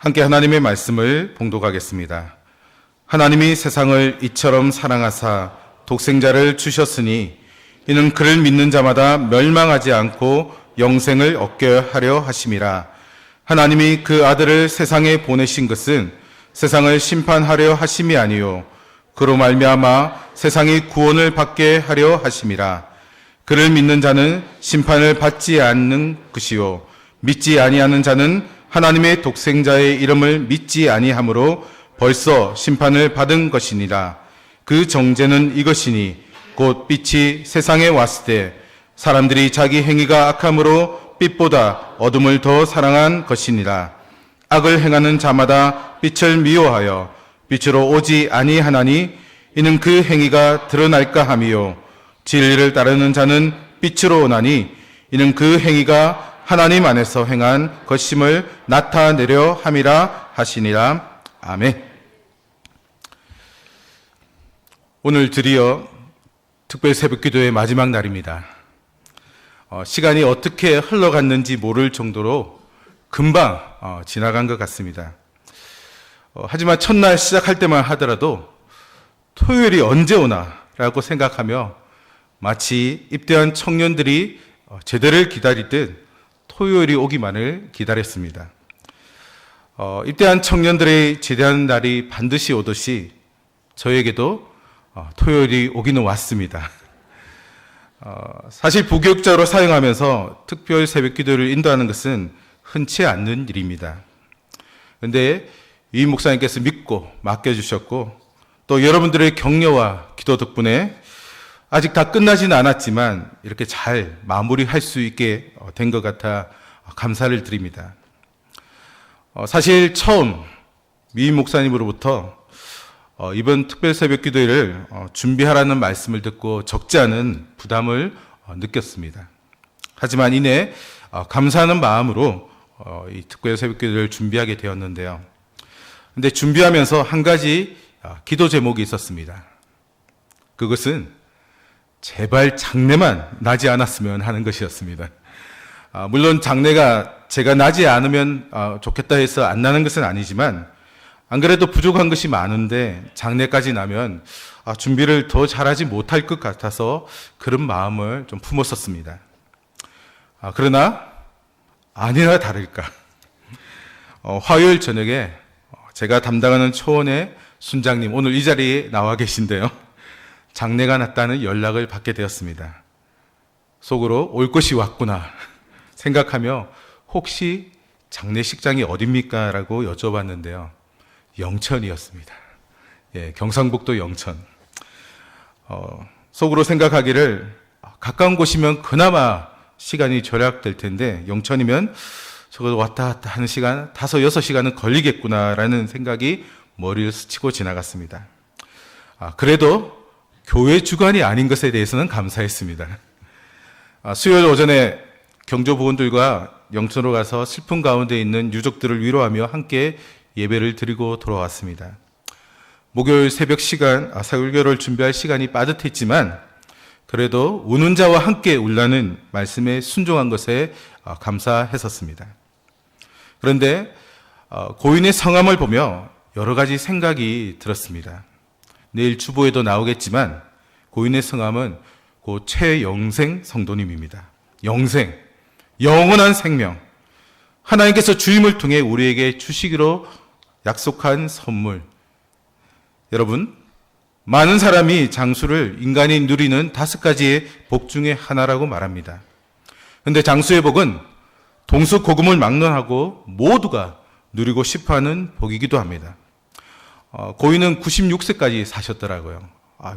함께 하나님의 말씀을 봉독하겠습니다. 하나님이 세상을 이처럼 사랑하사 독생자를 주셨으니 이는 그를 믿는 자마다 멸망하지 않고 영생을 얻게 하려 하심이라. 하나님이 그 아들을 세상에 보내신 것은 세상을 심판하려 하심이 아니요 그로 말미암아 세상이 구원을 받게 하려 하심이라. 그를 믿는 자는 심판을 받지 않는 것이요 믿지 아니하는 자는 하나님의 독생자의 이름을 믿지 아니하므로 벌써 심판을 받은 것이니라. 그 정죄는 이것이니 곧 빛이 세상에 왔을 때 사람들이 자기 행위가 악함으로 빛보다 어둠을 더 사랑한 것이니라. 악을 행하는 자마다 빛을 미워하여 빛으로 오지 아니하나니 이는 그 행위가 드러날까 함이요 진리를 따르는 자는 빛으로 오나니 이는 그 행위가 하나님 안에서 행한 것임을 나타내려 함이라 하시니라. 아멘. 오늘 드디어 특별 새벽기도의 마지막 날입니다. 시간이 어떻게 흘러갔는지 모를 정도로 금방 지나간 것 같습니다. 하지만 첫날 시작할 때만 하더라도 토요일이 언제 오나라고 생각하며 마치 입대한 청년들이 제대를 기다리듯 토요일이 오기만을 기다렸습니다. 입대한 청년들의 제대하는 날이 반드시 오듯이 저에게도 토요일이 오기는 왔습니다. 사실 부교육자로 사용하면서 특별 새벽 기도를 인도하는 것은 흔치 않는 일입니다. 그런데 이 목사님께서 믿고 맡겨주셨고 또 여러분들의 격려와 기도 덕분에 아직 다 끝나지는 않았지만 이렇게 잘 마무리할 수 있게 된 것 같아 감사를 드립니다. 사실 처음 미임 목사님으로부터 이번 특별 새벽 기도회를 준비하라는 말씀을 듣고 적지 않은 부담을 느꼈습니다. 하지만 이내 감사하는 마음으로 이 특별 새벽 기도회를 준비하게 되었는데요. 근데 준비하면서 한 가지 기도 제목이 있었습니다. 그것은 제발 장례만 나지 않았으면 하는 것이었습니다. 물론 장례가 제가 나지 않으면 좋겠다 해서 안 나는 것은 아니지만 안 그래도 부족한 것이 많은데 장례까지 나면 준비를 더 잘하지 못할 것 같아서 그런 마음을 좀 품었었습니다. 그러나 아니나 다를까 화요일 저녁에 제가 담당하는 초원의 순장님 오늘 이 자리에 나와 계신데요. 장례가 났다는 연락을 받게 되었습니다. 속으로 올 것이 왔구나 생각하며 혹시 장례식장이 어딥니까? 라고 여쭤봤는데요. 영천이었습니다. 예, 경상북도 영천. 속으로 생각하기를 가까운 곳이면 그나마 시간이 절약될 텐데 영천이면 적어도 왔다 갔다 하는 시간 5, 6시간은 걸리겠구나라는 생각이 머리를 스치고 지나갔습니다. 그래도 교회 주관이 아닌 것에 대해서는 감사했습니다. 수요일 오전에 경조부원들과 영천으로 가서 슬픔 가운데 있는 유족들을 위로하며 함께 예배를 드리고 돌아왔습니다. 목요일 새벽 시간, 설교를 준비할 시간이 빠듯했지만 그래도 우는 자와 함께 울라는 말씀에 순종한 것에 감사했었습니다. 그런데 고인의 성함을 보며 여러 가지 생각이 들었습니다. 내일 주보에도 나오겠지만 고인의 성함은 고 최영생 성도님입니다. 영생, 영원한 생명. 하나님께서 주임을 통해 우리에게 주시기로 약속한 선물. 여러분, 많은 사람이 장수를 인간이 누리는 5가지의 복 중에 하나라고 말합니다. 그런데 장수의 복은 동서고금을 막론하고 모두가 누리고 싶어하는 복이기도 합니다. 고인은 96세까지 사셨더라고요.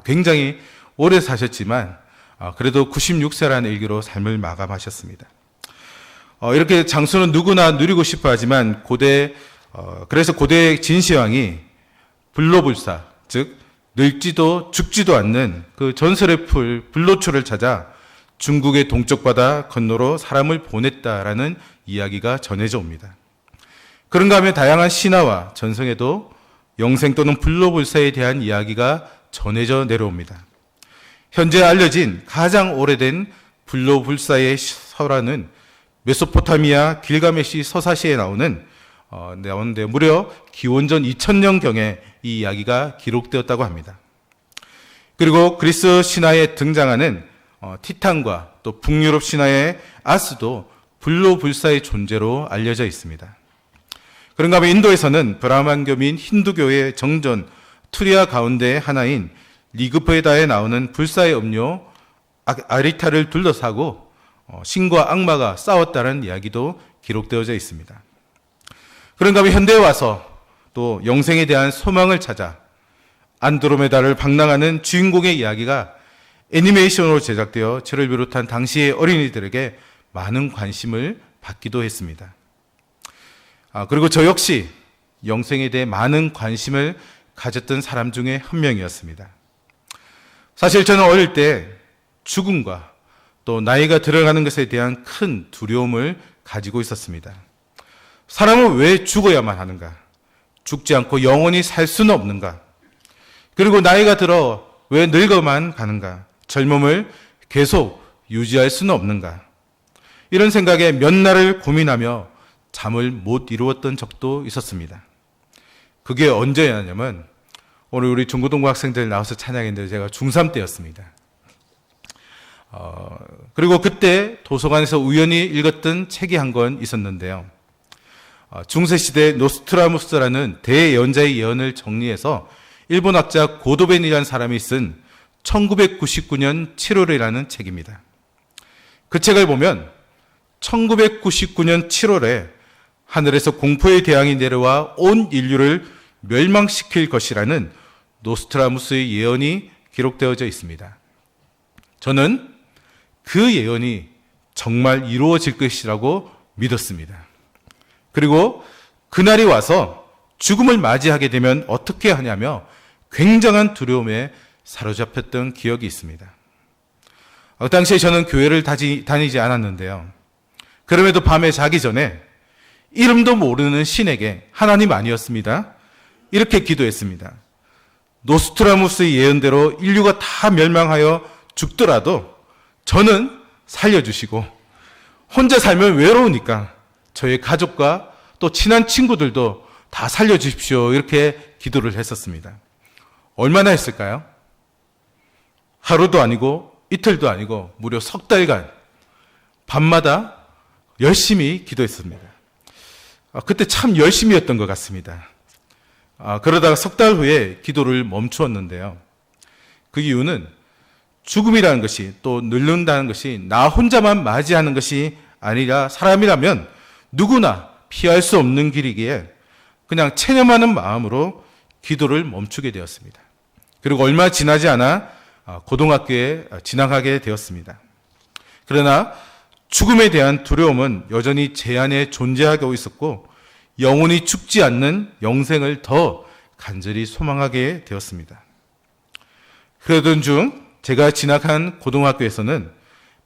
굉장히 오래 사셨지만 그래도 96세라는 일기로 삶을 마감하셨습니다. 이렇게 장수는 누구나 누리고 싶어 하지만 그래서 고대 진시황이 불로불사, 즉 늙지도 죽지도 않는 그 전설의 풀 불로초를 찾아 중국의 동쪽 바다 건너로 사람을 보냈다라는 이야기가 전해져 옵니다. 그런가 하면 다양한 신화와 전성에도 영생 또는 불로불사에 대한 이야기가 전해져 내려옵니다. 현재 알려진 가장 오래된 불로불사의 설화는 메소포타미아 길가메시 서사시에 나오는 나오는데 무려 기원전 2000년경에 이 이야기가 기록되었다고 합니다. 그리고 그리스 신화에 등장하는 티탄과 또 북유럽 신화의 아스도 불로불사의 존재로 알려져 있습니다. 그런가 하면 인도에서는 브라만교민 힌두교의 정전 투리아 가운데 하나인 리그베다에 나오는 불사의 음료 아리타를 둘러싸고 신과 악마가 싸웠다는 이야기도 기록되어져 있습니다. 그런가 하면 현대에 와서 또 영생에 대한 소망을 찾아 안드로메다를 방랑하는 주인공의 이야기가 애니메이션으로 제작되어 저를 비롯한 당시의 어린이들에게 많은 관심을 받기도 했습니다. 그리고 저 역시 영생에 대해 많은 관심을 가졌던 사람 중에 한 명이었습니다. 사실 저는 어릴 때 죽음과 또 나이가 들어가는 것에 대한 큰 두려움을 가지고 있었습니다. 사람은 왜 죽어야만 하는가? 죽지 않고 영원히 살 수는 없는가? 그리고 나이가 들어 왜 늙어만 가는가? 젊음을 계속 유지할 수는 없는가? 이런 생각에 몇 날을 고민하며 잠을 못 이루었던 적도 있었습니다. 그게 언제였냐면 오늘 우리 중고등부 학생들 나와서 찬양했는데 제가 중3 때였습니다. 그리고 그때 도서관에서 우연히 읽었던 책이 한 권 있었는데요. 중세시대 노스트라무스라는 대예언자의 예언을 정리해서 일본 학자 고도벤이라는 사람이 쓴 1999년 7월이라는 책입니다. 그 책을 보면 1999년 7월에 하늘에서 공포의 대왕이 내려와 온 인류를 멸망시킬 것이라는 노스트라무스의 예언이 기록되어져 있습니다. 저는 그 예언이 정말 이루어질 것이라고 믿었습니다. 그리고 그날이 와서 죽음을 맞이하게 되면 어떻게 하냐며 굉장한 두려움에 사로잡혔던 기억이 있습니다. 그 당시에 저는 교회를 다니지 않았는데요. 그럼에도 밤에 자기 전에 이름도 모르는 신에게, 하나님 아니었습니다, 이렇게 기도했습니다. 노스트라무스의 예언대로 인류가 다 멸망하여 죽더라도 저는 살려주시고, 혼자 살면 외로우니까 저의 가족과 또 친한 친구들도 다 살려주십시오, 이렇게 기도를 했었습니다. 얼마나 했을까요? 하루도 아니고 이틀도 아니고 무려 석 달간 밤마다 열심히 기도했습니다. 그때 참 열심히 했던 것 같습니다. 그러다가 석 달 후에 기도를 멈추었는데요. 그 이유는 죽음이라는 것이, 또 늙는다는 것이 나 혼자만 맞이하는 것이 아니라 사람이라면 누구나 피할 수 없는 길이기에 그냥 체념하는 마음으로 기도를 멈추게 되었습니다. 그리고 얼마 지나지 않아 고등학교에 진학하게 되었습니다. 그러나 죽음에 대한 두려움은 여전히 제 안에 존재하고 있었고 영원히 죽지 않는 영생을 더 간절히 소망하게 되었습니다. 그러던 중 제가 진학한 고등학교에서는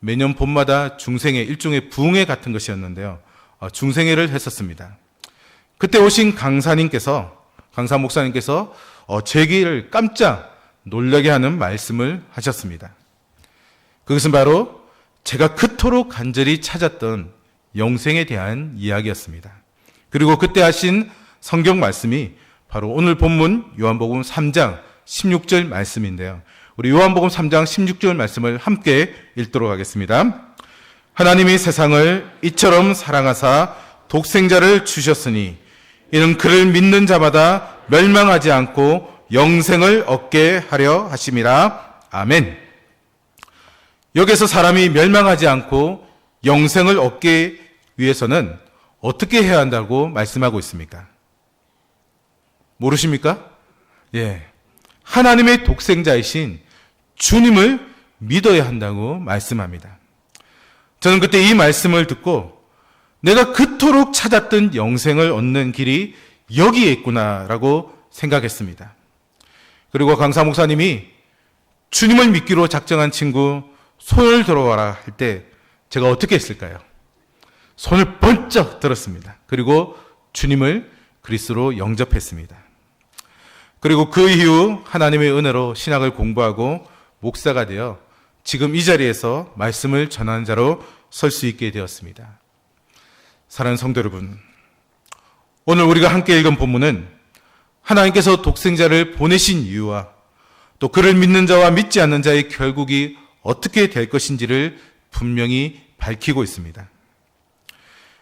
매년 봄마다 중생회, 일종의 부흥회 같은 것이었는데요. 중생회를 했었습니다. 그때 오신 강사 목사님께서 제 귀를 깜짝 놀라게 하는 말씀을 하셨습니다. 그것은 바로 제가 그토록 간절히 찾았던 영생에 대한 이야기였습니다. 그리고 그때 하신 성경 말씀이 바로 오늘 본문 요한복음 3장 16절 말씀인데요. 우리 요한복음 3장 16절 말씀을 함께 읽도록 하겠습니다. 하나님이 세상을 이처럼 사랑하사 독생자를 주셨으니 이는 그를 믿는 자마다 멸망하지 않고 영생을 얻게 하려 하심이라. 아멘. 여기서 사람이 멸망하지 않고 영생을 얻기 위해서는 어떻게 해야 한다고 말씀하고 있습니까? 모르십니까? 예. 하나님의 독생자이신 주님을 믿어야 한다고 말씀합니다. 저는 그때 이 말씀을 듣고 내가 그토록 찾았던 영생을 얻는 길이 여기에 있구나라고 생각했습니다. 그리고 강사 목사님이 주님을 믿기로 작정한 친구 손을 들어와라 할 때 제가 어떻게 했을까요? 손을 번쩍 들었습니다. 그리고 주님을 그리스도로 영접했습니다. 그리고 그 이후 하나님의 은혜로 신학을 공부하고 목사가 되어 지금 이 자리에서 말씀을 전하는 자로 설 수 있게 되었습니다. 사랑하는 성도 여러분, 오늘 우리가 함께 읽은 본문은 하나님께서 독생자를 보내신 이유와 또 그를 믿는 자와 믿지 않는 자의 결국이 어떻게 될 것인지를 분명히 밝히고 있습니다.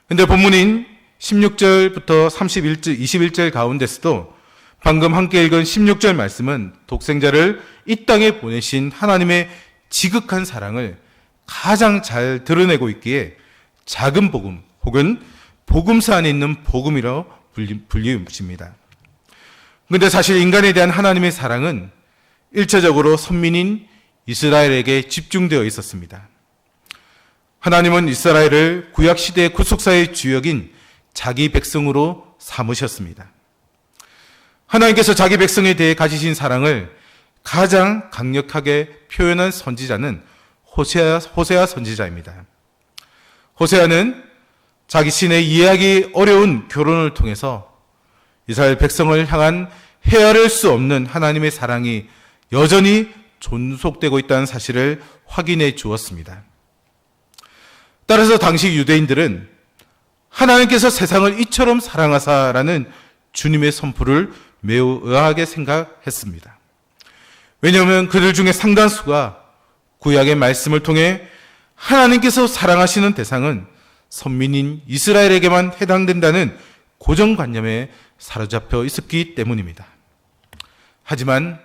그런데 본문인 16절부터 21절 가운데서도 방금 함께 읽은 16절 말씀은 독생자를 이 땅에 보내신 하나님의 지극한 사랑을 가장 잘 드러내고 있기에 작은 복음 혹은 복음서 안에 있는 복음이라고 불리우십니다. 그런데 사실 인간에 대한 하나님의 사랑은 1차적으로 선민인 이스라엘에게 집중되어 있었습니다. 하나님은 이스라엘을 구약시대의 구속사의 주역인 자기 백성으로 삼으셨습니다. 하나님께서 자기 백성에 대해 가지신 사랑을 가장 강력하게 표현한 선지자는 호세아 선지자입니다. 호세아는 자기 신의 이해하기 어려운 결혼을 통해서 이스라엘 백성을 향한 헤아릴 수 없는 하나님의 사랑이 여전히 존속되고 있다는 사실을 확인해 주었습니다. 따라서 당시 유대인들은 하나님께서 세상을 이처럼 사랑하사라는 주님의 선포를 매우 의아하게 생각했습니다. 왜냐하면 그들 중에 상당수가 구약의 말씀을 통해 하나님께서 사랑하시는 대상은 선민인 이스라엘에게만 해당된다는 고정관념에 사로잡혀 있었기 때문입니다. 하지만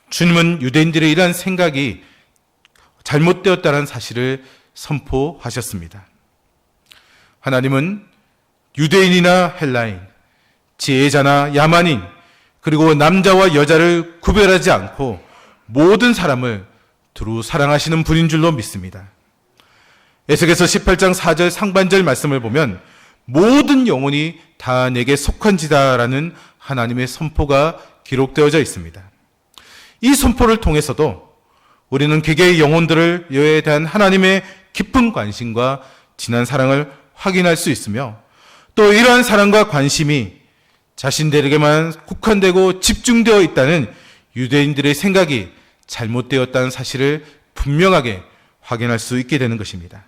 주님은 유대인들의 이러한 생각이 잘못되었다는 사실을 선포하셨습니다. 하나님은 유대인이나 헬라인, 지혜자나 야만인, 그리고 남자와 여자를 구별하지 않고 모든 사람을 두루 사랑하시는 분인 줄로 믿습니다. 에스겔서 18장 4절 상반절 말씀을 보면 모든 영혼이 다 내게 속한지다라는 하나님의 선포가 기록되어져 있습니다. 이 선포를 통해서도 우리는 개개의 영혼들에 대한 하나님의 깊은 관심과 진한 사랑을 확인할 수 있으며 또 이러한 사랑과 관심이 자신들에게만 국한되고 집중되어 있다는 유대인들의 생각이 잘못되었다는 사실을 분명하게 확인할 수 있게 되는 것입니다.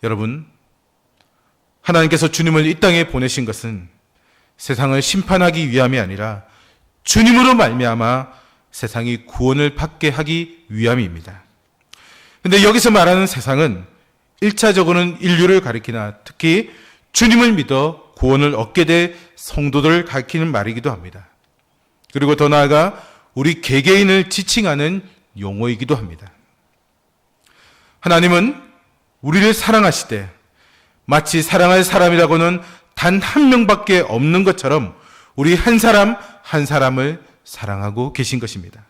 여러분, 하나님께서 주님을 이 땅에 보내신 것은 세상을 심판하기 위함이 아니라 주님으로 말미암아 세상이 구원을 받게 하기 위함입니다. 그런데 여기서 말하는 세상은 1차적으로는 인류를 가리키나 특히 주님을 믿어 구원을 얻게 될 성도들을 가리키는 말이기도 합니다. 그리고 더 나아가 우리 개개인을 지칭하는 용어이기도 합니다. 하나님은 우리를 사랑하시되 마치 사랑할 사람이라고는 단 한 명밖에 없는 것처럼 우리 한 사람 한 사람을 사랑하고 계신 것입니다.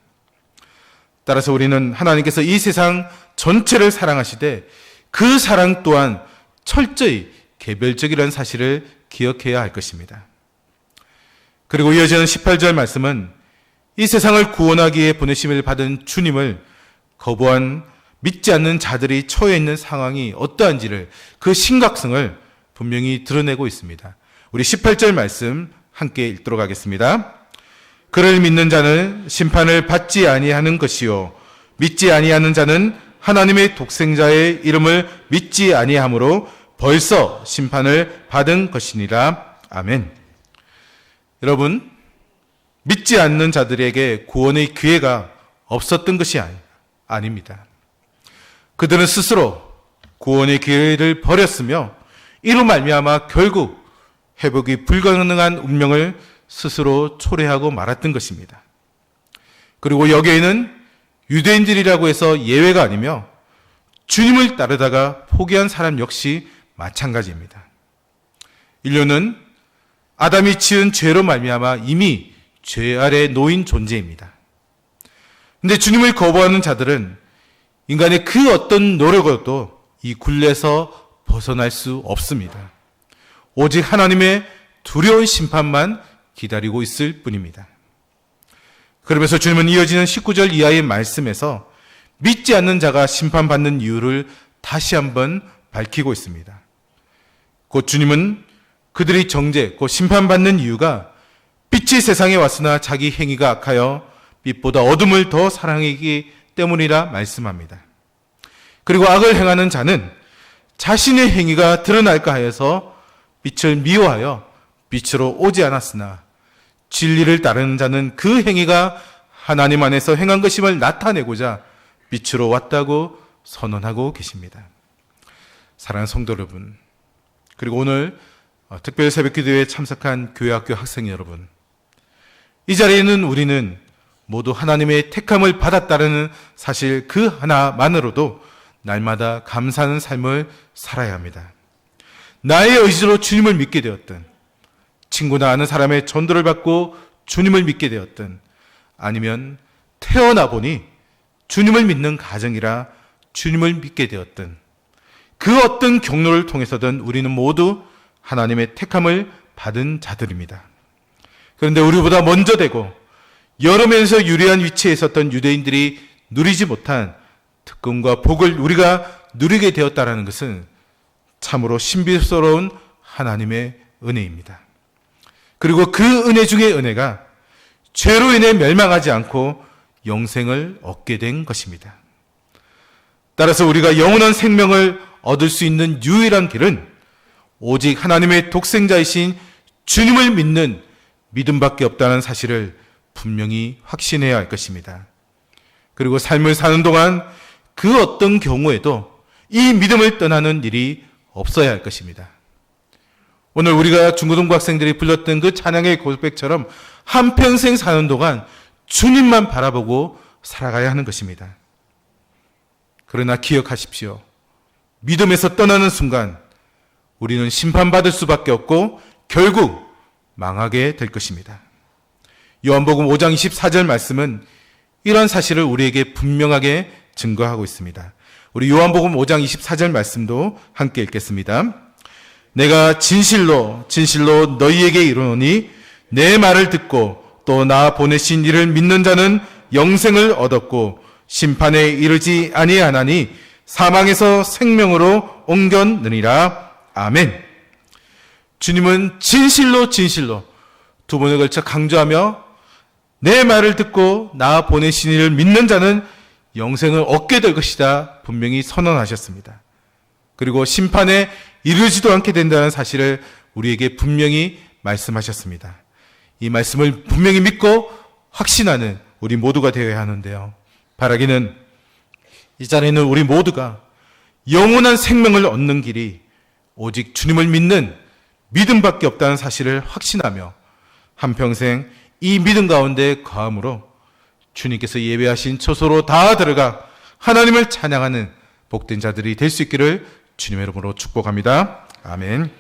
따라서 우리는 하나님께서 이 세상 전체를 사랑하시되 그 사랑 또한 철저히 개별적이라는 사실을 기억해야 할 것입니다. 그리고 이어지는 18절 말씀은 이 세상을 구원하기 위해 보내심을 받은 주님을 거부한 믿지 않는 자들이 처해 있는 상황이 어떠한지를 그 심각성을 분명히 드러내고 있습니다. 우리 18절 말씀 함께 읽도록 하겠습니다. 그를 믿는 자는 심판을 받지 아니하는 것이요 믿지 아니하는 자는 하나님의 독생자의 이름을 믿지 아니하므로 벌써 심판을 받은 것이니라. 아멘. 여러분, 믿지 않는 자들에게 구원의 기회가 없었던 것이 아닙니다. 그들은 스스로 구원의 기회를 버렸으며 이로 말미암아 결국 회복이 불가능한 운명을 스스로 초래하고 말았던 것입니다. 그리고 여기에는 유대인들이라고 해서 예외가 아니며 주님을 따르다가 포기한 사람 역시 마찬가지입니다. 인류는 아담이 지은 죄로 말미암아 이미 죄 아래 놓인 존재입니다. 그런데 주님을 거부하는 자들은 인간의 그 어떤 노력으로도 이 굴레에서 벗어날 수 없습니다. 오직 하나님의 두려운 심판만 기다리고 있을 뿐입니다. 그러면서 주님은 이어지는 19절 이하의 말씀에서 믿지 않는 자가 심판받는 이유를 다시 한번 밝히고 있습니다. 곧 주님은 그들이 정죄, 곧 심판받는 이유가 빛이 세상에 왔으나 자기 행위가 악하여 빛보다 어둠을 더 사랑하기 때문이라 말씀합니다. 그리고 악을 행하는 자는 자신의 행위가 드러날까 하여서 빛을 미워하여 빛으로 오지 않았으나 진리를 따르는 자는 그 행위가 하나님 안에서 행한 것임을 나타내고자 빛으로 왔다고 선언하고 계십니다. 사랑하는 성도 여러분, 그리고 오늘 특별 새벽기도에 참석한 교회학교 학생 여러분, 이 자리에는 우리는 모두 하나님의 택함을 받았다는 사실 그 하나만으로도 날마다 감사하는 삶을 살아야 합니다. 나의 의지로 주님을 믿게 되었든, 친구나 아는 사람의 전도를 받고 주님을 믿게 되었든, 아니면 태어나 보니 주님을 믿는 가정이라 주님을 믿게 되었든, 그 어떤 경로를 통해서든 우리는 모두 하나님의 택함을 받은 자들입니다. 그런데 우리보다 먼저 되고 여러 면에서 유리한 위치에 있었던 유대인들이 누리지 못한 특권과 복을 우리가 누리게 되었다는 것은 참으로 신비스러운 하나님의 은혜입니다. 그리고 그 은혜 중의 은혜가 죄로 인해 멸망하지 않고 영생을 얻게 된 것입니다. 따라서 우리가 영원한 생명을 얻을 수 있는 유일한 길은 오직 하나님의 독생자이신 주님을 믿는 믿음밖에 없다는 사실을 분명히 확신해야 할 것입니다. 그리고 삶을 사는 동안 그 어떤 경우에도 이 믿음을 떠나는 일이 없어야 할 것입니다. 오늘 우리가 중고등부 학생들이 불렀던 그 찬양의 고백처럼 한평생 사는 동안 주님만 바라보고 살아가야 하는 것입니다. 그러나 기억하십시오. 믿음에서 떠나는 순간 우리는 심판받을 수밖에 없고 결국 망하게 될 것입니다. 요한복음 5장 24절 말씀은 이런 사실을 우리에게 분명하게 증거하고 있습니다. 우리 요한복음 5장 24절 말씀도 함께 읽겠습니다. 내가 진실로 진실로 너희에게 이르노니 내 말을 듣고 또 나 보내신 이를 믿는 자는 영생을 얻었고 심판에 이르지 아니하나니 사망에서 생명으로 옮겼느니라. 아멘. 주님은 진실로 진실로 두 번에 걸쳐 강조하며 내 말을 듣고 나 보내신 이를 믿는 자는 영생을 얻게 될 것이다 분명히 선언하셨습니다. 그리고 심판에 이르지도 않게 된다는 사실을 우리에게 분명히 말씀하셨습니다. 이 말씀을 분명히 믿고 확신하는 우리 모두가 되어야 하는데요. 바라기는 이 자리에는 우리 모두가 영원한 생명을 얻는 길이 오직 주님을 믿는 믿음밖에 없다는 사실을 확신하며 한평생 이 믿음 가운데 거함으로 주님께서 예배하신 처소로 다 들어가 하나님을 찬양하는 복된 자들이 될 수 있기를 주님의 이름으로 축복합니다. 아멘.